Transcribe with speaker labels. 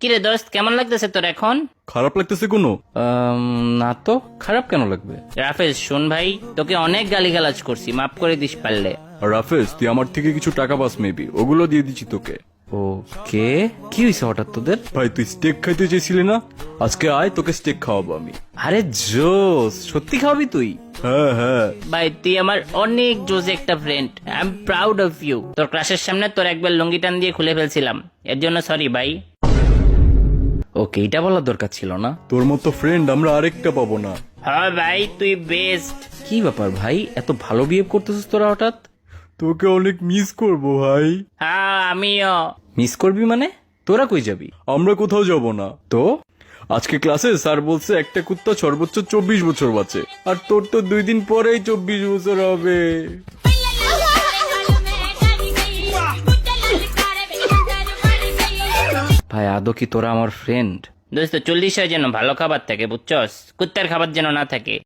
Speaker 1: কিরে দোস্ত, কেমন লাগতেছে তোর এখন?
Speaker 2: খারাপ লাগতেছে কোনো?
Speaker 3: না তো, খারাপ কেন লাগবে?
Speaker 1: রাফেজ শোন ভাই, তোকে অনেক গালিগালাজ করছি, মাফ করে দিস পারলে।
Speaker 2: আর রাফেজ, তুই আমার থেকে কিছু টাকা পাস মেবি, ওগুলো দিয়ে দিচ্ছি তোকে।
Speaker 3: ওকে, কি হয়েছে হঠাৎ তোদের?
Speaker 2: ভাই তুই স্টেক খাইতে চেয়েছিলি না, আজকে আয়, তোকে স্টেক খাওয়াবো আমি।
Speaker 3: আরে জোস, সত্যি খাওয়াবি তুই?
Speaker 2: হ্যাঁ হ্যাঁ।
Speaker 1: ভাই তুই আমার অনেক জোজ একটা friend, I am proud of you. তোর ক্লাসের সামনে তোর একবার লুঙ্গি টান দিয়ে খুলে ফেলছিলাম, এর জন্য সরি ভাই।
Speaker 3: ওকে, এটা বলার দরকার ছিল না।
Speaker 2: তোর মতো ফ্রেন্ড আমরা আরেকটা পাবো না।
Speaker 1: হ্যাঁ ভাই, তুই বেস্ট।
Speaker 3: কি ব্যাপার ভাই, এত ভালো বিহেভ করতেছিস তোরা হঠাৎ?
Speaker 2: তোকে অনেক মিস করবো ভাই।
Speaker 1: হ্যাঁ আমিও।
Speaker 3: মিস করবি মানে? তোরা কই যাবি?
Speaker 2: আমরা কোথাও যাব না।
Speaker 3: তো
Speaker 2: আজকে ক্লাসে স্যার বলছে একটা কুত্তা সর্বোচ্চ 24 বছর বাঁচে, আর তোর তো 2 দিন পরেই 24 বছর হবে।
Speaker 3: ভাই, আদৌ কি তোরা আমার ফ্রেন্ড?
Speaker 1: দোস্ত 40 হয় যেন ভালো খাবার থাকে, বুঝছস? কুত্তার খাবার যেন না থাকে।